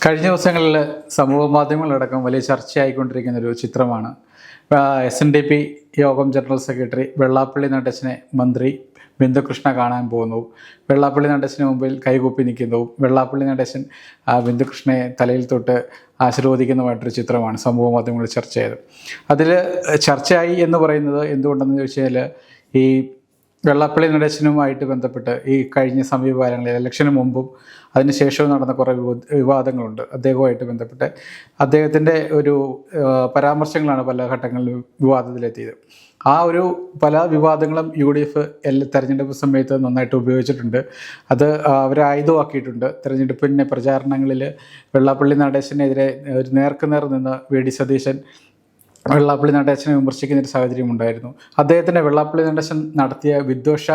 കഴിഞ്ഞ ദിവസങ്ങളിൽ സമൂഹ മാധ്യമങ്ങളടക്കം വലിയ ചർച്ചയായിക്കൊണ്ടിരിക്കുന്ന ഒരു ചിത്രമാണ് SNDP യോഗം ജനറൽ സെക്രട്ടറി വെള്ളാപ്പള്ളി നടേശനെ മന്ത്രി ബിന്ദുകൃഷ്ണ കാണാൻ പോകുന്നു. വെള്ളാപ്പള്ളി നടേശന് മുമ്പിൽ കൈകൂപ്പി നിൽക്കുന്നു. വെള്ളാപ്പള്ളി നടേശൻ ബിന്ദുകൃഷ്ണയെ തലയിൽ തൊട്ട് ആശീർവദിക്കുന്നതുമായിട്ടൊരു ചിത്രമാണ് സമൂഹ മാധ്യമങ്ങളിൽ ചർച്ച ചെയ്തത്. അതിൽ ചർച്ചയായി എന്ന് പറയുന്നത് എന്തുകൊണ്ടെന്ന് ചോദിച്ചാൽ, ഈ വെള്ളാപ്പള്ളി നടേശനുമായിട്ട് ബന്ധപ്പെട്ട് ഈ കഴിഞ്ഞ സമീപകാലങ്ങളിൽ ഇലക്ഷന് മുമ്പും അതിനുശേഷവും നടന്ന കുറേ വിവാദങ്ങളുണ്ട്. അദ്ദേഹവുമായിട്ട് ബന്ധപ്പെട്ട് അദ്ദേഹത്തിൻ്റെ ഒരു പരാമർശങ്ങളാണ് പല ഘട്ടങ്ങളിലും വിവാദത്തിലെത്തിയത്. ആ ഒരു പല വിവാദങ്ങളും UDF തെരഞ്ഞെടുപ്പ് സമയത്ത് നന്നായിട്ട് ഉപയോഗിച്ചിട്ടുണ്ട്. അത് അവർ ആയുധമാക്കിയിട്ടുണ്ട്. തെരഞ്ഞെടുപ്പിൻ്റെ പ്രചാരണങ്ങളിൽ വെള്ളാപ്പള്ളി നടേശനെതിരെ ഒരു നേർക്കുനേർ നിന്ന് VD സതീശൻ വെള്ളാപ്പള്ളി നടേശനെ വിമർശിക്കുന്നൊരു സാഹചര്യം ഉണ്ടായിരുന്നു. അദ്ദേഹത്തിൻ്റെ വെള്ളാപ്പള്ളി നടേശൻ നടത്തിയ വിദ്വേഷ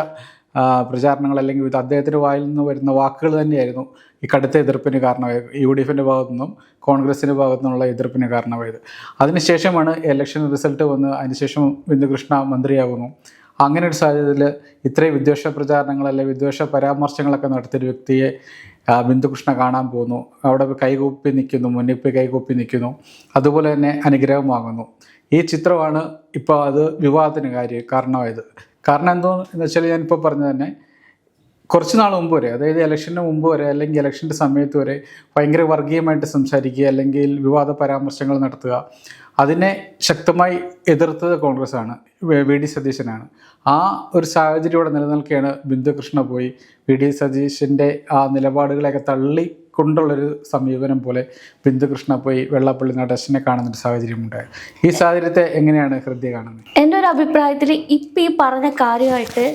പ്രചാരണങ്ങൾ അല്ലെങ്കിൽ അദ്ദേഹത്തിൻ്റെ വായിൽ നിന്ന് വരുന്ന വാക്കുകൾ തന്നെയായിരുന്നു ഈ കടുത്ത എതിർപ്പിന് കാരണമായത്. UDFൻ്റെ ഭാഗത്തു നിന്നും കോൺഗ്രസിൻ്റെ ഭാഗത്തു നിന്നുള്ള എതിർപ്പിന് കാരണമായത്. അതിനുശേഷമാണ് ഇലക്ഷൻ റിസൾട്ട് വന്ന് അതിനുശേഷം ബിന്ദുകൃഷ്ണ മന്ത്രിയാകുന്നു. അങ്ങനെ ഒരു സാഹചര്യത്തിൽ ഇത്രയും വിദ്വേഷ പ്രചാരണങ്ങൾ അല്ലെങ്കിൽ വിദ്വേഷ പരാമർശങ്ങളൊക്കെ നടത്തിയൊരു വ്യക്തിയെ ബിന്ദുകൃഷ്ണ കാണാൻ പോകുന്നു. അവിടെ കൈകൂപ്പി നിൽക്കുന്നു, മുന്നിൽ പോയി കൈകൂപ്പി നിൽക്കുന്നു, അതുപോലെ തന്നെ അനുഗ്രഹം വാങ്ങുന്നു. ഈ ചിത്രമാണ് ഇപ്പോൾ അത് വിവാദത്തിന് കാരണമായത്. കാരണം എന്തോന്ന് വെച്ചാൽ, ഞാനിപ്പോൾ പറഞ്ഞ തന്നെ കുറച്ച് നാൾ മുമ്പ് വരെ, അതായത് ഇലക്ഷന് മുമ്പ് വരെ അല്ലെങ്കിൽ ഇലക്ഷൻ്റെ സമയത്ത് വരെ ഭയങ്കര വർഗീയമായിട്ട് സംസാരിക്കുക അല്ലെങ്കിൽ വിവാദ പരാമർശങ്ങൾ നടത്തുക, അതിനെ ശക്തമായി എതിർത്തത് കോൺഗ്രസ്സാണ്, VD സതീശനാണ്. ആ ഒരു സാഹചര്യം ഇവിടെ നിലനിൽക്കുകയാണ് ബിന്ദുകൃഷ്ണ പോയി VD സതീശൻ്റെ ആ നിലപാടുകളെയൊക്കെ തള്ളിക്കൊണ്ടുള്ളൊരു സമീപനം പോലെ ബിന്ദുകൃഷ്ണ പോയി വെള്ളാപ്പള്ളി നടേശനെ കാണുന്നൊരു സാഹചര്യം ഉണ്ടായത്. ഈ സാഹചര്യത്തെ എങ്ങനെയാണ് ഹൃദയ കാണുന്നത്? എൻ്റെ ഒരു അഭിപ്രായത്തിൽ ഇപ്പം ഈ പറഞ്ഞ കാര്യമായിട്ട്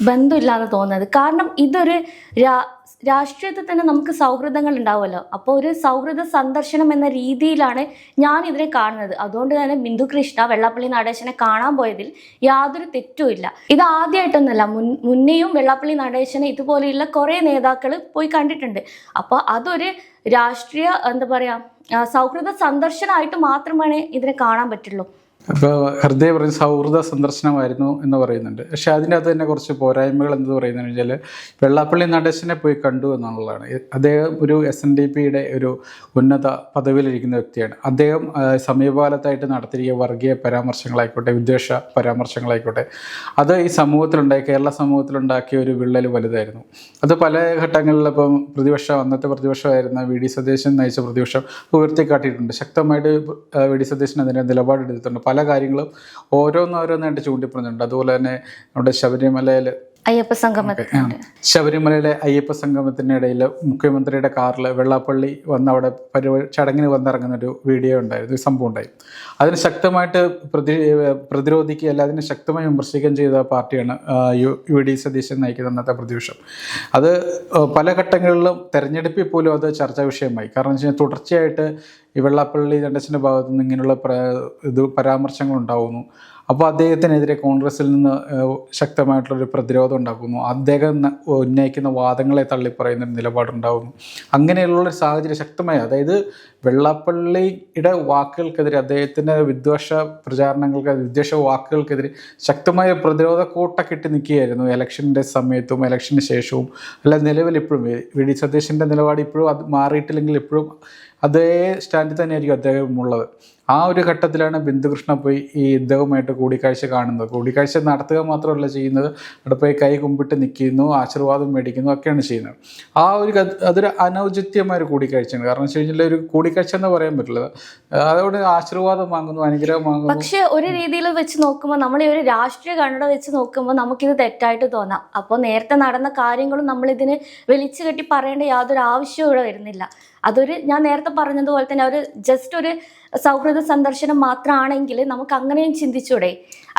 ബന്ധമില്ലാതെ തോന്നുന്നത്. കാരണം ഇതൊരു രാഷ്ട്രീയത്തിൽ തന്നെ നമുക്ക് സൗഹൃദങ്ങൾ ഉണ്ടാവുമല്ലോ. അപ്പോൾ ഒരു സൗഹൃദ സന്ദർശനം എന്ന രീതിയിലാണ് ഞാൻ ഇതിനെ കാണുന്നത്. അതുകൊണ്ട് തന്നെ ബിന്ദുകൃഷ്ണ വെള്ളാപ്പള്ളി നടേശനെ കാണാൻ പോയതിൽ യാതൊരു തെറ്റുമില്ല. ഇത് ആദ്യമായിട്ടൊന്നുമല്ല, മുന്നേയും വെള്ളാപ്പള്ളി നടേശനെ ഇതുപോലെയുള്ള കുറേ നേതാക്കൾ പോയി കണ്ടിട്ടുണ്ട്. അപ്പോൾ അതൊരു രാഷ്ട്രീയ സൗഹൃദ സന്ദർശനമായിട്ട് മാത്രമേ ഇതിനെ കാണാൻ പറ്റുള്ളൂ. അപ്പോൾ ഹൃദയ പറഞ്ഞ സൗഹൃദ സന്ദർശനമായിരുന്നു എന്ന് പറയുന്നുണ്ട്. പക്ഷെ അതിൻ്റെ അകത്ത് തന്നെ കുറച്ച് പോരായ്മകൾ എന്ത് പറയുന്നത് വെച്ചാൽ, വെള്ളാപ്പള്ളി നടേശനെ പോയി കണ്ടു എന്നുള്ളതാണ്. അദ്ദേഹം ഒരു SNDPയുടെ ഒരു ഉന്നത പദവിയിലിരിക്കുന്ന വ്യക്തിയാണ്. അദ്ദേഹം സമീപകാലത്തായിട്ട് നടത്തിയ വർഗീയ പരാമർശങ്ങളായിക്കോട്ടെ, വിദ്വേഷ പരാമർശങ്ങളായിക്കോട്ടെ, അത് ഈ കേരള സമൂഹത്തിലുണ്ടാക്കിയ ഒരു വിള്ളൽ വലുതായിരുന്നു. അത് പല ഘട്ടങ്ങളിൽ ഇപ്പം അന്നത്തെ പ്രതിപക്ഷമായിരുന്ന VD സതീശൻ നയിച്ച പ്രതിപക്ഷം ഉയർത്തിക്കാട്ടിയിട്ടുണ്ട്. ശക്തമായിട്ട് VD സതീശൻ അതിൻ്റെ നിലപാടെടുത്തിട്ടുണ്ട്. പല കാര്യങ്ങളും ഓരോന്നായിട്ട് ചൂണ്ടിപ്പറഞ്ഞിട്ടുണ്ട്. അതുപോലെ തന്നെ നമ്മുടെ ശബരിമലയിലെ അയ്യപ്പ സംഗമത്തിനിടയിൽ മുഖ്യമന്ത്രിയുടെ കാറിൽ വെള്ളാപ്പള്ളി വന്ന് അവിടെ ചടങ്ങിന് വന്നിറങ്ങുന്നൊരു വീഡിയോ ഉണ്ടായിരുന്നു, സംഭവം ഉണ്ടായി. അതിന് ശക്തമായിട്ട് പ്രതിരോധിക്കുക, അതിനെ ശക്തമായി വിമർശിക്കുകയും ചെയ്ത പാർട്ടിയാണ് VD സതീശൻ നയിക്കുന്ന അന്നത്തെ പ്രതിപക്ഷം. അത് പല ഘട്ടങ്ങളിലും തെരഞ്ഞെടുപ്പിൽ പോലും അത് ചർച്ചാ വിഷയമായി. കാരണം വെച്ച് കഴിഞ്ഞാൽ തുടർച്ചയായിട്ട് ഈ വെള്ളാപ്പള്ളി നടേശൻ്റെ ഭാഗത്തു നിന്ന് ഇങ്ങനെയുള്ള പരാമർശങ്ങൾ ഉണ്ടാകുന്നു. അപ്പോൾ അദ്ദേഹത്തിനെതിരെ കോൺഗ്രസിൽ നിന്ന് ശക്തമായിട്ടുള്ളൊരു പ്രതിരോധം ഉണ്ടാക്കുന്നു. അദ്ദേഹം ഉന്നയിക്കുന്ന വാദങ്ങളെ തള്ളിപ്പറയുന്നൊരു നിലപാടുണ്ടാകുന്നു. അങ്ങനെയുള്ളൊരു സാഹചര്യം ശക്തമായി, അതായത് വെള്ളാപ്പള്ളിയുടെ വാക്കുകൾക്കെതിരെ, അദ്ദേഹത്തിൻ്റെ വിദ്വേഷ വാക്കുകൾക്കെതിരെ ശക്തമായ പ്രതിരോധ കോട്ടക്കെട്ടി നിൽക്കുകയായിരുന്നു ഇലക്ഷൻ്റെ സമയത്തും ഇലക്ഷന് ശേഷവും. അല്ല, നിലവിൽ ഇപ്പോഴും VD സതീശൻ്റെ നിലപാട് ഇപ്പോഴും അത് മാറിയിട്ടില്ലെങ്കിൽ ഇപ്പോഴും അതേ സ്റ്റാൻഡിൽ തന്നെയായിരിക്കും അദ്ദേഹം ഉള്ളത്. ആ ഒരു ഘട്ടത്തിലാണ് ബിന്ദുകൃഷ്ണ പോയി ഈ ഇദ്ദേഹവുമായിട്ട് കൂടിക്കാഴ്ച കാണുന്നത്. കൂടിക്കാഴ്ച നടത്തുക മാത്രമല്ല ചെയ്യുന്നത്, അവിടെ പോയി കൈ കുമ്പിട്ട് നിൽക്കുന്നു, ആശീർവാദം മേടിക്കുന്നു, ഒക്കെയാണ് ചെയ്യുന്നത്. അതൊരു അനൗചിത്യമായൊരു കൂടിക്കാഴ്ചയാണ്. കാരണം വെച്ച് കഴിഞ്ഞാൽ ഒരു കൂടിക്കാഴ്ച എന്ന് പറയാൻ പറ്റില്ല. അതോടെ ആശീർവാദം വാങ്ങുന്നു, അനുഗ്രഹം വാങ്ങുന്നു. പക്ഷെ ഒരു രീതിയിൽ വെച്ച് നോക്കുമ്പോൾ, നമ്മൾ ഈ ഒരു രാഷ്ട്രീയ കണ്ണട വെച്ച് നോക്കുമ്പോൾ നമുക്കിത് തെറ്റായിട്ട് തോന്നാം. അപ്പോൾ നേരത്തെ നടന്ന കാര്യങ്ങളും നമ്മളിതിന് വലിച്ചു കെട്ടി പറയേണ്ട യാതൊരു ആവശ്യവും ഇവിടെ വരുന്നില്ല. ഞാൻ നേരത്തെ പറഞ്ഞതുപോലെ തന്നെ ജസ്റ്റ് ഒരു സൗഹൃദ സന്ദർശനം മാത്രമാണെങ്കിൽ നമുക്ക് അങ്ങനെയും ചിന്തിച്ചൂടെ?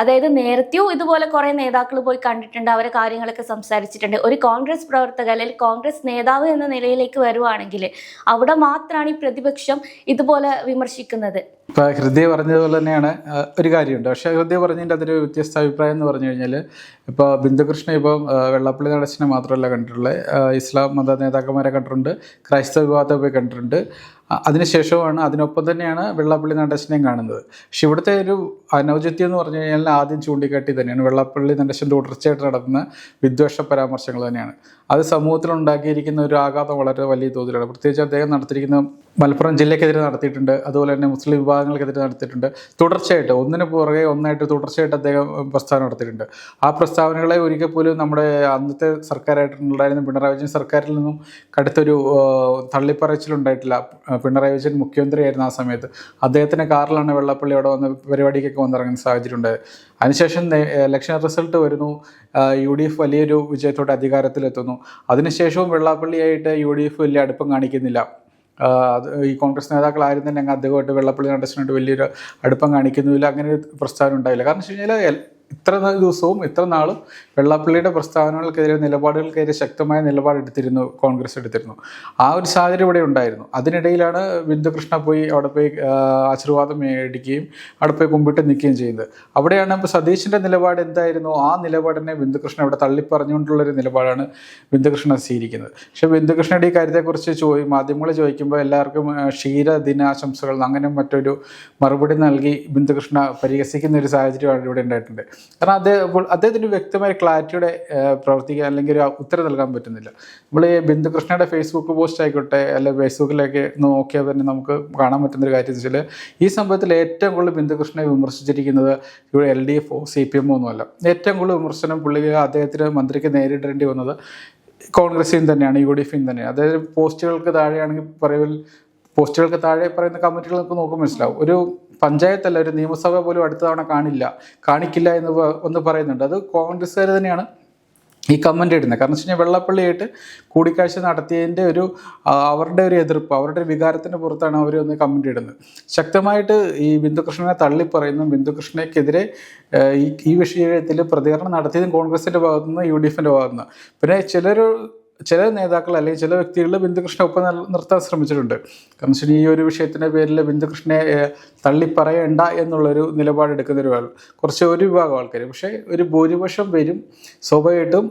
അതായത് നേരത്തെയും ഇതുപോലെ കുറേ നേതാക്കൾ പോയി കണ്ടിട്ടുണ്ട്, അവരെ കാര്യങ്ങളൊക്കെ സംസാരിച്ചിട്ടുണ്ട്. ഒരു കോൺഗ്രസ് പ്രവർത്തക അല്ലെങ്കിൽ കോൺഗ്രസ് നേതാവ് എന്ന നിലയിലേക്ക് വരുവാണെങ്കിൽ അവിടെ മാത്രമാണ് ഈ പ്രതിപക്ഷം ഇതുപോലെ വിമർശിക്കുന്നത്. ഇപ്പോൾ ഹൃദയ പറഞ്ഞതുപോലെ തന്നെയാണ് ഒരു കാര്യമുണ്ട്. പക്ഷേ ഹൃദയ പറഞ്ഞതിൻ്റെ അതൊരു വ്യത്യസ്ത അഭിപ്രായം എന്ന് പറഞ്ഞു കഴിഞ്ഞാൽ, ഇപ്പോൾ ബിന്ദുകൃഷ്ണ ഇപ്പം വെള്ളാപ്പള്ളി നടേശനെ മാത്രമല്ല കണ്ടിട്ടുള്ളത്, ഇസ്ലാം മത നേതാക്കന്മാരെ കണ്ടിട്ടുണ്ട്, ക്രൈസ്തവ വിഭാഗത്തെ പോയി കണ്ടിട്ടുണ്ട്. അതിനുശേഷമാണ്, അതിനൊപ്പം തന്നെയാണ് വെള്ളാപ്പള്ളി നടേശനെയും കാണുന്നത്. പക്ഷെ ഇവിടുത്തെ ഒരു അനൗചിത്യം എന്ന് പറഞ്ഞു കഴിഞ്ഞാൽ ആദ്യം ചൂണ്ടിക്കാട്ടി തന്നെയാണ് വെള്ളാപ്പള്ളി നടേശൻ തുടർച്ചയായിട്ട് നടത്തുന്ന വിദ്വേഷ പരാമർശങ്ങൾ തന്നെയാണ്. അത് സമൂഹത്തിലുണ്ടാക്കിയിരിക്കുന്ന ഒരു ആഘാതം വളരെ വലിയ തോതിലാണ്. പ്രത്യേകിച്ച് അദ്ദേഹം നടത്തിയിരിക്കുന്ന മലപ്പുറം ജില്ലയ്ക്കെതിരെ നടത്തിയിട്ടുണ്ട്, അതുപോലെ തന്നെ മുസ്ലിം വിഭാഗങ്ങൾക്കെതിരെ നടത്തിയിട്ടുണ്ട്. തുടർച്ചയായിട്ട് ഒന്നിന് പുറകെ ഒന്നായിട്ട് തുടർച്ചയായിട്ട് അദ്ദേഹം പ്രസ്താവന നടത്തിയിട്ടുണ്ട്. ആ പ്രസ്താവനകളെ ഒരിക്കൽ പോലും നമ്മുടെ അന്നത്തെ സർക്കാരായിട്ടുണ്ടായിരുന്ന പിണറായി വിജയൻ സർക്കാരിൽ നിന്നും കടുത്തൊരു തള്ളിപ്പറച്ചിലുണ്ടായിട്ടില്ല. പിണറായി വിജയൻ മുഖ്യമന്ത്രിയായിരുന്ന ആ സമയത്ത് അദ്ദേഹത്തിൻ്റെ കാറിലാണ് വെള്ളാപ്പള്ളി അവിടെ വന്ന് പരിപാടിക്കൊക്കെ വന്നിറങ്ങുന്ന സാഹചര്യം ഉണ്ടായത്. അതിനുശേഷം ഇലക്ഷൻ റിസൾട്ട് വരുന്നു, UDF വലിയൊരു വിജയത്തോടെ അധികാരത്തിലെത്തുന്നു. അതിനുശേഷവും വെള്ളാപ്പള്ളിയായിട്ട് UDF വലിയ അടുപ്പം കാണിക്കുന്നില്ല. ഈ കോൺഗ്രസ് നേതാക്കളാരും തന്നെ അങ്ങ് അദ്ദേഹമായിട്ട് വെള്ളാപ്പള്ളി നടേശനായിട്ട് വലിയൊരു അടുപ്പം കാണിക്കുന്നില്ല. അങ്ങനെ ഒരു പ്രസ്താവന ഉണ്ടായില്ല. കാരണം വെച്ച് കഴിഞ്ഞാൽ ഇത്ര ദിവസവും ഇത്ര നാളും വെള്ളാപ്പള്ളിയുടെ പ്രസ്താവനകൾക്കെതിരെ നിലപാടുകൾക്കെതിരെ ശക്തമായ നിലപാടെടുത്തിരുന്നു കോൺഗ്രസ് എടുത്തിരുന്നു. ആ ഒരു സാഹചര്യം ഇവിടെ ഉണ്ടായിരുന്നു. അതിനിടയിലാണ് ബിന്ദുകൃഷ്ണ പോയി അവിടെ പോയി ആശീർവാദം മേടിക്കുകയും അവിടെ പോയി കുമ്പിട്ട് നിൽക്കുകയും ചെയ്യുന്നത്. അവിടെയാണ് ഇപ്പോൾ സതീശിൻ്റെ നിലപാട് എന്തായിരുന്നു, ആ നിലപാടിനെ ബിന്ദുകൃഷ്ണ ഇവിടെ തള്ളിപ്പറഞ്ഞുകൊണ്ടുള്ളൊരു നിലപാടാണ് ബിന്ദുകൃഷ്ണ സ്വീകരിക്കുന്നത്. പക്ഷേ ബിന്ദുകൃഷ്ണയുടെ ഈ കാര്യത്തെക്കുറിച്ച് മാധ്യമങ്ങൾ ചോദിക്കുമ്പോൾ എല്ലാവർക്കും ക്ഷീരദിനാശംസകൾ അങ്ങനെ മറ്റൊരു മറുപടി നൽകി ബിന്ദുകൃഷ്ണ പരിഹസിക്കുന്ന ഒരു സാഹചര്യമാണ് ഇവിടെ ഉണ്ടായിട്ടുണ്ട്. കാരണം അദ്ദേഹത്തിന് വ്യക്തമായ ക്ലാരിറ്റിയുടെ പ്രവർത്തിക്കാൻ അല്ലെങ്കിൽ ഒരു ഉത്തരം നൽകാൻ പറ്റുന്നില്ല. നമ്മൾ ഈ ബിന്ദുകൃഷ്ണയുടെ ഫേസ്ബുക്ക് പോസ്റ്റ് ആയിക്കോട്ടെ അല്ലെങ്കിൽ ഫേസ്ബുക്കിലേക്ക് നോക്കിയാൽ തന്നെ നമുക്ക് കാണാൻ പറ്റുന്നൊരു കാര്യം എന്ന് വെച്ചാൽ ഈ സംഭവത്തിൽ ഏറ്റവും കൂടുതൽ ബിന്ദുകൃഷ്ണനെ വിമർശിച്ചിരിക്കുന്നത് ഇവിടെ LDF CPM ഒന്നുമല്ല. ഏറ്റവും കൂടുതൽ വിമർശനം അദ്ദേഹത്തിന് മന്ത്രിക്ക് നേരിടേണ്ടി വന്നത് കോൺഗ്രസിൽ തന്നെയാണ്, UDF തന്നെയാണ്. അതായത് പോസ്റ്റുകൾക്ക് താഴെയാണെങ്കിൽ പോസ്റ്റുകൾക്ക് താഴെ പറയുന്ന കമൻറ്റുകൾ നമുക്ക് നോക്കുമ്പോൾ മനസ്സിലാവും. ഒരു പഞ്ചായത്തല്ല, ഒരു നിയമസഭ പോലും അടുത്ത തവണ കാണിക്കില്ല എന്ന് ഒന്ന് പറയുന്നുണ്ട്. അത് കോൺഗ്രസ്സുകാർ തന്നെയാണ് ഈ കമൻ്റ് ഇടുന്നത്. കാരണം വെച്ച് കഴിഞ്ഞാൽ വെള്ളാപ്പള്ളിയായിട്ട് കൂടിക്കാഴ്ച നടത്തിയതിൻ്റെ അവരുടെ ഒരു എതിർപ്പ്, അവരുടെ ഒരു വികാരത്തിൻ്റെ പുറത്താണ് അവർ ഒന്ന് കമൻ്റ് ഇടുന്നത്. ശക്തമായിട്ട് ഈ ബിന്ദുകൃഷ്ണനെ തള്ളിപ്പറയുന്നു. ബിന്ദുകൃഷ്ണയ്ക്കെതിരെ ഈ വിഷയത്തിൽ പ്രതികരണം നടത്തിയതും കോൺഗ്രസിൻ്റെ ഭാഗത്തുനിന്ന് UDFൻ്റെ ഭാഗത്തുനിന്ന്. പിന്നെ ചില നേതാക്കൾ അല്ലെങ്കിൽ ചില വ്യക്തികൾ ബിന്ദുകൃഷ്ണ ഒപ്പം നിർത്താൻ ശ്രമിച്ചിട്ടുണ്ട്. കാരണം വെച്ചാൽ ഈ ഒരു വിഷയത്തിൻ്റെ പേരിൽ ബിന്ദുകൃഷ്ണനെ തള്ളിപ്പറയേണ്ട എന്നുള്ളൊരു നിലപാടെടുക്കുന്ന ഒരു വിഭാഗം ആൾക്കാർ. പക്ഷേ ഒരു ഭൂരിപക്ഷം പേരും സ്വാഭാവികമായിട്ടും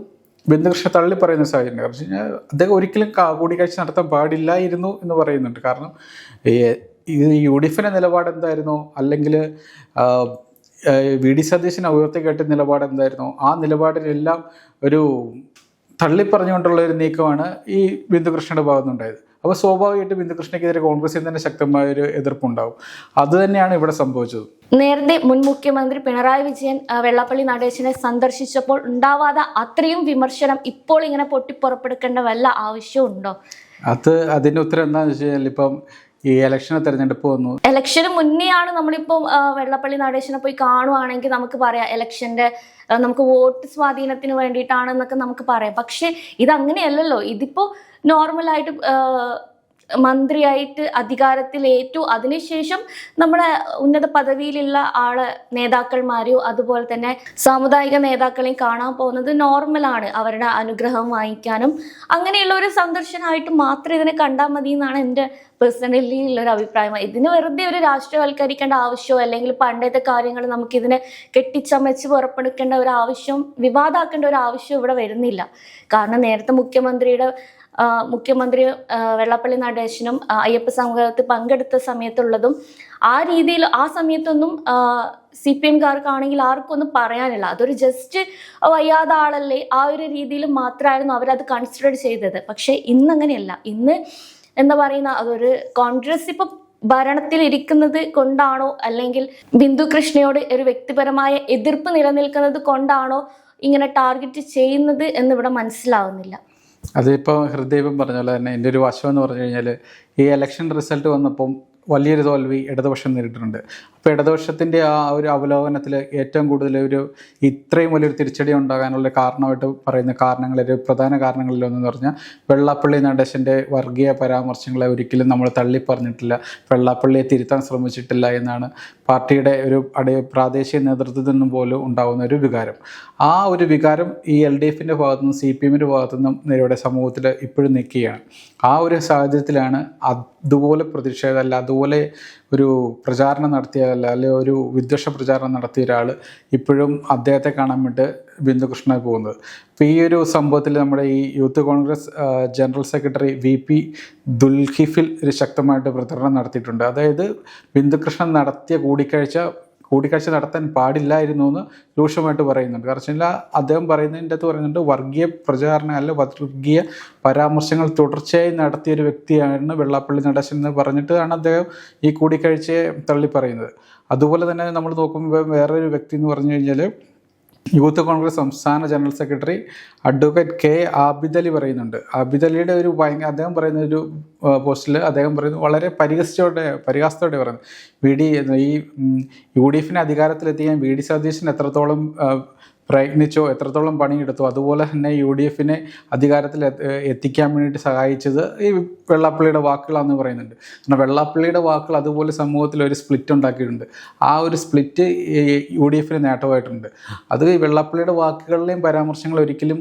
ബിന്ദുകൃഷ്ണ തള്ളിപ്പറയുന്ന സാഹചര്യം. കാരണം വെച്ച് കഴിഞ്ഞാൽ അദ്ദേഹം ഒരിക്കലും കൂടിക്കാഴ്ച നടത്താൻ പാടില്ലായിരുന്നു എന്ന് പറയുന്നുണ്ട്. കാരണം ഈ UDFിൻ്റെ നിലപാട് എന്തായിരുന്നോ, അല്ലെങ്കിൽ VD സതീശൻ ഉയർത്തിക്കേട്ട നിലപാട് എന്തായിരുന്നോ, ആ നിലപാടിലെല്ലാം ഒരു തള്ളിപ്പറഞ്ഞുകൊണ്ടുള്ള ഒരു നീക്കമാണ് ഈ ബിന്ദുകൃഷ്ണയുടെ ഭാഗത്തുനിന്നുണ്ടായത്. അപ്പോൾ സ്വാഭാവികമായിട്ട് ബിന്ദുകൃഷ്ണയ്ക്കെതിരെ കോൺഗ്രസിൽ തന്നെ ശക്തമായൊരു എതിർപ്പുണ്ടാവും. അത് തന്നെയാണ് ഇവിടെ സംഭവിച്ചത്. നേരത്തെ മുൻ മുഖ്യമന്ത്രി പിണറായി വിജയൻ വെള്ളാപ്പള്ളി നടേശനെ സന്ദർശിച്ചപ്പോൾ ഉണ്ടാവാതെ അത്രയും വിമർശനം ഇപ്പോൾ ഇങ്ങനെ പൊട്ടിപ്പുറപ്പെടുക്കേണ്ട വല്ല ആവശ്യമുണ്ടോ? അതിൻ്റെ ഉത്തരം എന്താണെന്ന് വെച്ച് കഴിഞ്ഞാൽ ഇപ്പം ഈ തെരഞ്ഞെടുപ്പ് വന്നു. ഇലക്ഷന് മുന്നെയാണ് നമ്മളിപ്പം വെള്ളാപ്പള്ളി നടേശനെ പോയി കാണുവാണെങ്കിൽ നമുക്ക് പറയാം ഇലക്ഷന്റെ നമുക്ക് വോട്ട് സ്വാധീനത്തിന് വേണ്ടിയിട്ടാണെന്നൊക്കെ നമുക്ക് പറയാം. പക്ഷെ ഇതങ്ങനെയല്ലല്ലോ. ഇതിപ്പോ നോർമലായിട്ട് മന്ത്രിയായിട്ട് അധികാരത്തിലേറ്റു, അതിനുശേഷം നമ്മുടെ ഉന്നത പദവിയിലുള്ള നേതാക്കന്മാരെയോ അതുപോലെ തന്നെ സാമുദായിക നേതാക്കളെയും കാണാൻ പോകുന്നത് നോർമലാണ്. അവരുടെ അനുഗ്രഹം വാങ്ങിക്കാനും അങ്ങനെയുള്ള ഒരു സന്ദർശനമായിട്ട് മാത്രം ഇതിനെ കണ്ടാൽ മതി എന്നാണ് എൻ്റെ പേഴ്സണലി ഉള്ളൊരു അഭിപ്രായം. ഇതിന് വെറുതെ ഒരു രാഷ്ട്രീയവൽക്കരിക്കേണ്ട ആവശ്യമോ അല്ലെങ്കിൽ പണ്ടത്തെ കാര്യങ്ങൾ നമുക്കിതിനെ കെട്ടിച്ചമച്ച് പുറപ്പെടുക്കേണ്ട ഒരു ആവശ്യം, വിവാദമാക്കേണ്ട ഒരു ആവശ്യം ഇവിടെ വരുന്നില്ല. കാരണം നേരത്തെ മുഖ്യമന്ത്രി വെള്ളാപ്പള്ളി നടേശനും അയ്യപ്പ സംഗമത്തിൽ പങ്കെടുത്ത സമയത്തുള്ളതും ആ സമയത്തൊന്നും CPMകാർക്കാണെങ്കിൽ ആർക്കൊന്നും പറയാനില്ല. അതൊരു ജസ്റ്റ് വയ്യാത ആളല്ലേ, ആ ഒരു രീതിയിൽ മാത്രമായിരുന്നു അവരത് കൺസിഡർ ചെയ്തത്. പക്ഷെ ഇന്നങ്ങനെയല്ല. ഇന്ന് എന്താ പറയുന്ന അതൊരു കോൺഗ്രസ് ഇപ്പം ഭരണത്തിൽ ഇരിക്കുന്നത് കൊണ്ടാണോ അല്ലെങ്കിൽ ബിന്ദുകൃഷ്ണയോട് ഒരു വ്യക്തിപരമായ എതിർപ്പ് നിലനിൽക്കുന്നത് കൊണ്ടാണോ ഇങ്ങനെ ടാർഗറ്റ് ചെയ്യുന്നത് എന്നിവിടെ മനസ്സിലാവുന്നില്ല. അതിപ്പോൾ ഹൃദയം പറഞ്ഞ പോലെ തന്നെ എൻ്റെ ഒരു വശം എന്ന് പറഞ്ഞു കഴിഞ്ഞാൽ ഈ ഇലക്ഷൻ റിസൾട്ട് വന്നപ്പം വലിയൊരു തോൽവി ഇടതുപക്ഷം നേരിട്ടിട്ടുണ്ട്. അപ്പോൾ ഇടതുപക്ഷത്തിൻ്റെ ആ ഒരു അവലോകനത്തിൽ ഏറ്റവും കൂടുതൽ ഇത്രയും വലിയൊരു തിരിച്ചടി ഉണ്ടാകാനുള്ള കാരണമായിട്ട് പറയുന്ന കാരണങ്ങളിൽ പ്രധാന കാരണങ്ങളിലൊന്നെന്ന് പറഞ്ഞാൽ വെള്ളാപ്പള്ളി നടേശൻ്റെ വർഗീയ പരാമർശങ്ങളെ ഒരിക്കലും നമ്മൾ തള്ളിപ്പറഞ്ഞിട്ടില്ല, വെള്ളാപ്പള്ളിയെ തിരുത്താൻ ശ്രമിച്ചിട്ടില്ല എന്നാണ് പാർട്ടിയുടെ പ്രാദേശിക നേതൃത്വത്തിൽ നിന്നും പോലും ഉണ്ടാകുന്ന ഒരു വികാരം. ആ ഒരു വികാരം ഈ LDFൻ്റെ ഭാഗത്തുനിന്നും CPMൻ്റെ ഭാഗത്തുനിന്നും ഇവിടെ സമൂഹത്തിൽ ഇപ്പോഴും നിൽക്കുകയാണ്. ആ ഒരു സാഹചര്യത്തിലാണ് അതുപോലെ പ്രതിഷേധം അല്ല, അതുപോലെ ഒരു പ്രചാരണം നടത്തിയതല്ല, അല്ലെങ്കിൽ ഒരു വിദ്വേഷ പ്രചാരണം നടത്തിയ ഒരാൾ ഇപ്പോഴും അദ്ദേഹത്തെ കാണാൻ വേണ്ടി ബിന്ദുകൃഷ്ണ പോകുന്നത്. അപ്പോൾ ഈ ഒരു സംഭവത്തിൽ നമ്മുടെ ഈ youth Congress general secretary VP Dulkifil ഒരു ശക്തമായിട്ട് പ്രചരണം നടത്തിയിട്ടുണ്ട്. അതായത് ബിന്ദുകൃഷ്ണൻ നടത്തിയ കൂടിക്കാഴ്ച നടത്താൻ പാടില്ലായിരുന്നു എന്ന് രൂക്ഷമായിട്ട് പറയുന്നുണ്ട്. കാരണം വെച്ചാൽ അദ്ദേഹം പറയുന്നതിൻ്റെ അകത്ത് പറയുന്നുണ്ട്, വർഗീയ പ്രചാരണം അല്ല വർഗീയ പരാമർശങ്ങൾ തുടർച്ചയായി നടത്തിയ ഒരു വ്യക്തിയാണ് വെള്ളാപ്പള്ളി നടേശൻ എന്ന് പറഞ്ഞിട്ടാണ് അദ്ദേഹം ഈ കൂടിക്കാഴ്ചയെ തള്ളി പറയുന്നത്. അതുപോലെ തന്നെ നമ്മൾ നോക്കുമ്പോൾ വേറൊരു വ്യക്തി എന്ന് പറഞ്ഞു കഴിഞ്ഞാൽ യൂത്ത് കോൺഗ്രസ് സംസ്ഥാന general secretary advocate K Abid Ali പറയുന്നുണ്ട്. ആബിദ് അലിയുടെ ഒരു അദ്ദേഹം പറയുന്ന ഒരു പോസ്റ്റിൽ അദ്ദേഹം പറയുന്നത് വളരെ പരിഹാസത്തോടെ പറയുന്നത്, ഈ UDF അധികാരത്തിലെത്തിക്കാൻ VD സതീശൻ എത്രത്തോളം പ്രയത്നിച്ചോ, എത്രത്തോളം പണിയെടുത്തോ, അതുപോലെ തന്നെ UDF അധികാരത്തിൽ എത്തിക്കാൻ വേണ്ടിയിട്ട് സഹായിച്ചത് ഈ വെള്ളാപ്പള്ളിയുടെ വാക്കുകളാണെന്ന് പറയുന്നുണ്ട്. കാരണം വെള്ളാപ്പള്ളിയുടെ വാക്കുകൾ അതുപോലെ സമൂഹത്തിൽ ഒരു സ്പ്ലിറ്റ് ഉണ്ടാക്കിയിട്ടുണ്ട്. ആ ഒരു സ്പ്ലിറ്റ് UDF നേട്ടമായിട്ടുണ്ട്. അത് ഈ വെള്ളാപ്പള്ളിയുടെ വാക്കുകളിലെയും പരാമർശങ്ങൾ ഒരിക്കലും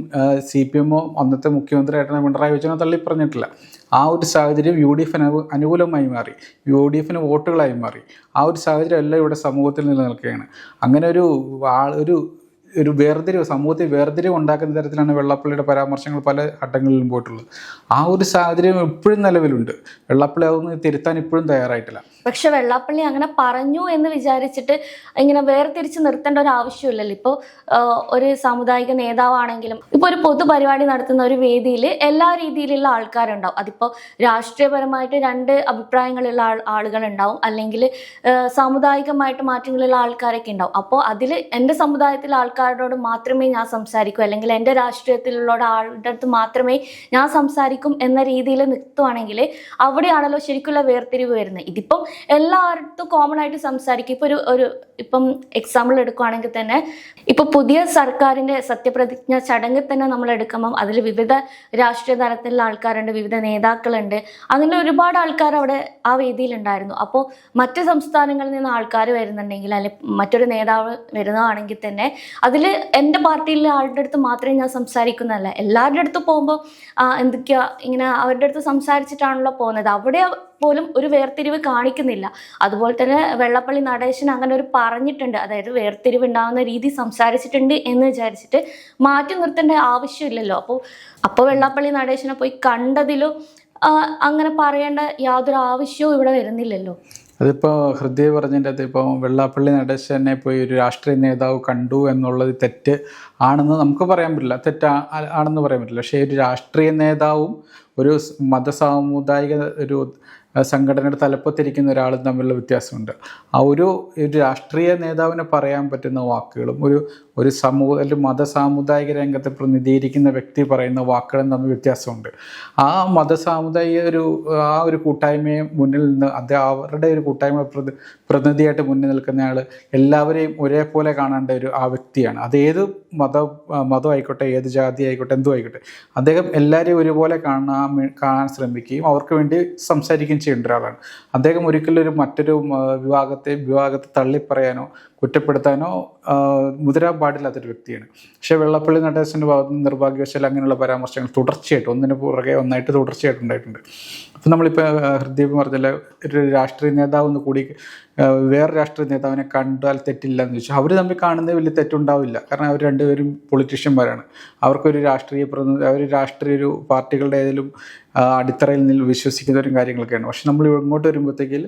CPM അന്നത്തെ മുഖ്യമന്ത്രിയായിട്ടുള്ള പിണറായി വിജയനോ തള്ളിപ്പറഞ്ഞിട്ടില്ല. ആ ഒരു സാഹചര്യം UDF അനുകൂലമായി മാറി, UDF വോട്ടുകളായി മാറി. ആ ഒരു സാഹചര്യം എല്ലാം ഇവിടെ സമൂഹത്തിൽ നിലനിൽക്കുകയാണ്. അങ്ങനെ ഒരു വേർതിരിവ്, സമൂഹത്തിൽ വേർതിരിവ് ഉണ്ടാക്കുന്ന തരത്തിലാണ് വെള്ളാപ്പള്ളിയുടെ പരാമർശങ്ങൾ പല ഘട്ടങ്ങളിലും പോയിട്ടുള്ളത്. ആ ഒരു സാഹചര്യം ഇപ്പോഴും നിലവിലുണ്ട്. വെള്ളാപ്പള്ളി അതൊന്നും തിരുത്താൻ ഇപ്പോഴും തയ്യാറായിട്ടില്ല. പക്ഷെ വെള്ളാപ്പള്ളി അങ്ങനെ പറഞ്ഞു എന്ന് വിചാരിച്ചിട്ട് ഇങ്ങനെ വേർതിരിച്ച് നിർത്തേണ്ട ഒരു ആവശ്യമില്ലല്ലോ. ഇപ്പോൾ ഒരു സാമുദായിക നേതാവാണെങ്കിലും ഇപ്പോൾ ഒരു പൊതുപരിപാടി നടത്തുന്ന ഒരു വേദിയിൽ എല്ലാ രീതിയിലുള്ള ആൾക്കാരുണ്ടാവും. അതിപ്പോൾ രാഷ്ട്രീയപരമായിട്ട് രണ്ട് അഭിപ്രായങ്ങളുള്ള ആളുകളുണ്ടാവും, അല്ലെങ്കിൽ സാമുദായികമായിട്ട് മാറ്റങ്ങളുള്ള ആൾക്കാരൊക്കെ ഉണ്ടാവും. അപ്പോൾ അതിൽ എൻ്റെ സമുദായത്തിലെ ആൾക്കാരോട് മാത്രമേ ഞാൻ സംസാരിക്കൂ, അല്ലെങ്കിൽ എൻ്റെ രാഷ്ട്രീയത്തിലുള്ള ആളുടെ അടുത്ത് മാത്രമേ ഞാൻ സംസാരിക്കും എന്ന രീതിയിൽ നിർത്തുവാണെങ്കിൽ അവിടെയാണല്ലോ ശരിക്കുള്ള വേർതിരിവ് വരുന്നത്. ഇതിപ്പം എല്ലായിടത്തും കോമൺ ആയിട്ട് സംസാരിക്കും. ഇപ്പം എക്സാമ്പിൾ എടുക്കുകയാണെങ്കിൽ തന്നെ ഇപ്പൊ പുതിയ സർക്കാരിന്റെ സത്യപ്രതിജ്ഞ ചടങ്ങിൽ തന്നെ നമ്മൾ എടുക്കുമ്പം അതിൽ വിവിധ രാഷ്ട്രീയ തലത്തിലുള്ള ആൾക്കാരുണ്ട്, വിവിധ നേതാക്കളുണ്ട്, അങ്ങനെ ഒരുപാട് ആൾക്കാർ അവിടെ ആ വേദിയിലുണ്ടായിരുന്നു. അപ്പോൾ മറ്റ് സംസ്ഥാനങ്ങളിൽ നിന്ന് ആൾക്കാർ വരുന്നുണ്ടെങ്കിൽ, അല്ലെങ്കിൽ മറ്റൊരു നേതാവ് വരുന്നതാണെങ്കിൽ തന്നെ അതിൽ എൻ്റെ പാർട്ടിയിലെ ആളുടെ അടുത്ത് മാത്രമേ ഞാൻ സംസാരിക്കുന്നതല്ല, എല്ലാവരുടെ അടുത്ത് പോകുമ്പോൾ എന്തൊക്കെയാ ഇങ്ങനെ അവരുടെ അടുത്ത് സംസാരിച്ചിട്ടാണല്ലോ പോകുന്നത്. അവിടെ പോലും ഒരു വേർതിരിവ് കാണിക്കുന്നില്ല. അതുപോലെ തന്നെ വെള്ളാപ്പള്ളി നടേശൻ അങ്ങനെ ഒരു പറഞ്ഞിട്ടുണ്ട്, അതായത് വേർതിരിവ് ഉണ്ടാകുന്ന രീതി സംസാരിച്ചിട്ടുണ്ട് എന്ന് വിചാരിച്ചിട്ട് മാറ്റി നിർത്തേണ്ട ആവശ്യമില്ലല്ലോ. അപ്പോൾ വെള്ളാപ്പള്ളി നടേശനെ പോയി കണ്ടതിലും അങ്ങനെ പറയേണ്ട യാതൊരു ആവശ്യവും ഇവിടെ വരുന്നില്ലല്ലോ. അതിപ്പോൾ ഹൃദയ പറഞ്ഞതിൻ്റെ അകത്ത് ഇപ്പോൾ വെള്ളാപ്പള്ളി നടേശനെ പോയി ഒരു രാഷ്ട്രീയ നേതാവ് കണ്ടു എന്നുള്ളത് തെറ്റ് ആണെന്ന് നമുക്ക് പറയാൻ പറ്റില്ല, ആണെന്ന് പറയാൻ പറ്റില്ല. പക്ഷേ ഒരു രാഷ്ട്രീയ നേതാവും ഒരു മതസാമുദായിക ഒരു സംഘടനയുടെ തലപ്പത്തിരിക്കുന്ന ഒരാളും തമ്മിലുള്ള വ്യത്യാസമുണ്ട്. ആ ഒരു രാഷ്ട്രീയ നേതാവിനെ പറയാൻ പറ്റുന്ന വാക്കുകളും ഒരു സമൂഹ അല്ലെങ്കിൽ മതസാമുദായിക രംഗത്തെ പ്രതിനിധീകരിക്കുന്ന വ്യക്തി പറയുന്ന വാക്കുകളും തമ്മിൽ വ്യത്യാസമുണ്ട്. ആ മതസാമുദായിക ഒരു കൂട്ടായ്മയെ മുന്നിൽ നിന്ന് അവരുടെ ഒരു കൂട്ടായ്മ പ്രതിനിധിയായിട്ട് മുന്നിൽ നിൽക്കുന്നയാൾ എല്ലാവരെയും ഒരേപോലെ കാണേണ്ട ആ വ്യക്തിയാണ്. അത് ഏത് മതമായിക്കോട്ടെ, ഏത് ജാതി ആയിക്കോട്ടെ, എന്തും ആയിക്കോട്ടെ, അദ്ദേഹം എല്ലാവരെയും ഒരുപോലെ കാണാൻ ശ്രമിക്കുകയും അവർക്ക് വേണ്ടി സംസാരിക്കുകയും ചെയ്യേണ്ട ഒരാളാണ്. അദ്ദേഹം ഒരിക്കലും മറ്റൊരു വിഭാഗത്തെ തള്ളിപ്പറയാനോ കുറ്റപ്പെടുത്താനോ മുതിരാൻ പാടില്ലാത്തൊരു വ്യക്തിയാണ്. പക്ഷേ വെള്ളാപ്പള്ളി നടേശൻ്റെ ഭാഗത്ത് നിന്ന് നിർഭാഗ്യവശാൽ അങ്ങനെയുള്ള പരാമർശങ്ങൾ തുടർച്ചയായിട്ട് ഒന്നിന് പുറകെ ഒന്നായിട്ട് തുടർച്ചയായിട്ടുണ്ടായിട്ടുണ്ട്. അപ്പം നമ്മളിപ്പോൾ ഹൃദയം പറഞ്ഞാൽ ഒരു രാഷ്ട്രീയ നേതാവ് കൂടി വേറെ രാഷ്ട്രീയ നേതാവിനെ കണ്ടാൽ തെറ്റില്ല എന്ന് ചോദിച്ചാൽ അവർ തമ്മിൽ കാണുന്നത് വലിയ തെറ്റുണ്ടാവില്ല. കാരണം അവർ രണ്ടുപേരും പൊളിറ്റീഷ്യന്മാരാണ്. അവർക്കൊരു രാഷ്ട്രീയ പാർട്ടികളുടെ ഏതെങ്കിലും അടിത്തറയിൽ നിന്ന് വിശ്വസിക്കുന്നവരും കാര്യങ്ങളൊക്കെയാണ്. പക്ഷെ നമ്മൾ ഇങ്ങോട്ട് വരുമ്പോഴത്തേക്ക്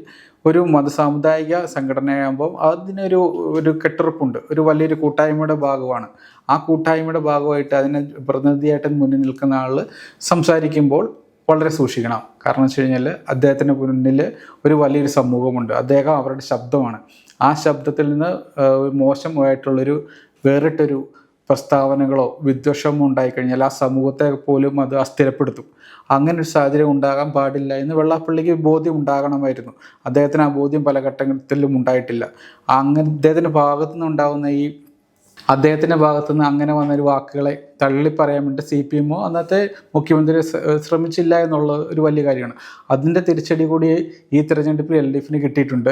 ഒരു മതസാമുദായിക സംഘടനയാകുമ്പോൾ അതിനൊരു കെട്ടുറപ്പുണ്ട്, ഒരു വലിയൊരു കൂട്ടായ്മയുടെ ഭാഗമാണ്. ആ കൂട്ടായ്മയുടെ ഭാഗമായിട്ട് അതിനെ പ്രതിനിധിയായിട്ട് മുന്നിൽ നിൽക്കുന്ന ആൾ സംസാരിക്കുമ്പോൾ വളരെ സൂക്ഷിക്കണം. കാരണം വെച്ച് കഴിഞ്ഞാൽ അദ്ദേഹത്തിൻ്റെ മുന്നിൽ ഒരു വലിയൊരു സമൂഹമുണ്ട്, അദ്ദേഹം അവരുടെ ശബ്ദമാണ്. ആ ശബ്ദത്തിൽ നിന്ന് മോശമായിട്ടുള്ളൊരു വേറിട്ടൊരു പ്രസ്താവനകളോ വിദ്വേഷമോ ഉണ്ടായിക്കഴിഞ്ഞാൽ ആ സമൂഹത്തെ പോലും അത് അസ്ഥിരപ്പെടുത്തും. അങ്ങനെ ഒരു സാഹചര്യം ഉണ്ടാകാൻ പാടില്ല എന്ന് വെള്ളാപ്പള്ളിക്ക് ബോധ്യം ഉണ്ടാകണമായിരുന്നു. അദ്ദേഹത്തിന് ആ ബോധ്യം പല ഘട്ടത്തിലും ഉണ്ടായിട്ടില്ല. അദ്ദേഹത്തിൻ്റെ ഭാഗത്തുനിന്ന് അങ്ങനെ വന്നൊരു വാക്കുകളെ തള്ളിപ്പറയാൻ വേണ്ടി CPM അന്നത്തെ മുഖ്യമന്ത്രി ശ്രമിച്ചില്ല എന്നുള്ളത് ഒരു വലിയ കാര്യമാണ്. അതിൻ്റെ തിരിച്ചടി കൂടി ഈ തിരഞ്ഞെടുപ്പിൽ LDF കിട്ടിയിട്ടുണ്ട്,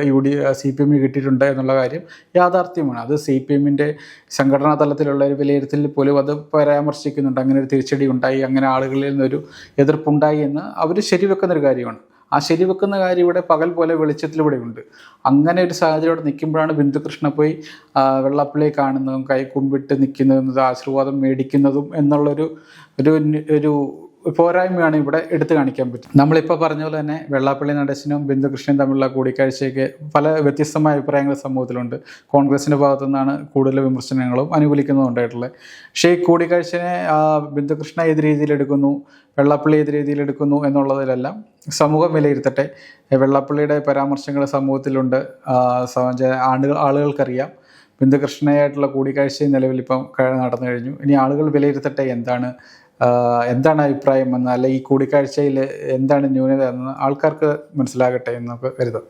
CPM കിട്ടിയിട്ടുണ്ട് എന്നുള്ള കാര്യം യാഥാർത്ഥ്യമാണ്. അത് CPM സംഘടനാ തലത്തിലുള്ള ഒരു വിലയിരുത്തലിൽ പോലും അത് പരാമർശിക്കുന്നുണ്ട്. അങ്ങനെ ഒരു തിരിച്ചടി ഉണ്ടായി, അങ്ങനെ ആളുകളിൽ നിന്നൊരു എതിർപ്പുണ്ടായി എന്ന് അവർ ശരിവെക്കുന്നൊരു കാര്യമാണ്. ആ ശരിവെക്കുന്ന കാര്യം ഇവിടെ പകൽ പോലെ വെളിച്ചത്തിലൂടെ ഉണ്ട്. അങ്ങനെ ഒരു സാഹചര്യം നിൽക്കുമ്പോഴാണ് ബിന്ദുകൃഷ്ണ പോയി വെള്ളാപ്പള്ളിയെ കാണുന്നതും കൈ കുമ്പിട്ട് നിൽക്കുന്നതും ആശീർവാദം മേടിക്കുന്നതും എന്നുള്ളൊരു പോരായ്മയാണ് ഇവിടെ എടുത്തു കാണിക്കാൻ പറ്റും. നമ്മളിപ്പോൾ പറഞ്ഞ പോലെ തന്നെ വെള്ളാപ്പള്ളി നടേശനും ബിന്ദുകൃഷ്ണനും തമ്മിലുള്ള കൂടിക്കാഴ്ചയ്ക്ക് പല വ്യത്യസ്തമായ അഭിപ്രായങ്ങൾ സമൂഹത്തിലുണ്ട്. കോൺഗ്രസിൻ്റെ ഭാഗത്തു നിന്നാണ് കൂടുതൽ വിമർശനങ്ങളും അനുകൂലിക്കുന്നതും ഉണ്ടായിട്ടുള്ളത്. പക്ഷേ ഈ കൂടിക്കാഴ്ചയെ ബിന്ദുകൃഷ്ണ ഏത് രീതിയിൽ എടുക്കുന്നു, വെള്ളാപ്പള്ളി ഏത് രീതിയിൽ എടുക്കുന്നു എന്നുള്ളതിലെല്ലാം സമൂഹം വിലയിരുത്തട്ടെ. വെള്ളാപ്പള്ളിയുടെ പരാമർശങ്ങൾ സമൂഹത്തിലുണ്ട്, ആളുകൾക്കറിയാം. ബിന്ദുകൃഷ്ണയായിട്ടുള്ള കൂടിക്കാഴ്ച നിലവിലിപ്പം നടന്നു കഴിഞ്ഞു. ഇനി ആളുകൾ വിലയിരുത്തട്ടെ എന്താണ് അഭിപ്രായം എന്ന്, അല്ലെങ്കിൽ ഈ കൂടിക്കാഴ്ചയിൽ എന്താണ് ന്യൂനത എന്ന് ആൾക്കാർക്ക് മനസ്സിലാകട്ടെ എന്ന് നമുക്ക് കരുതാം.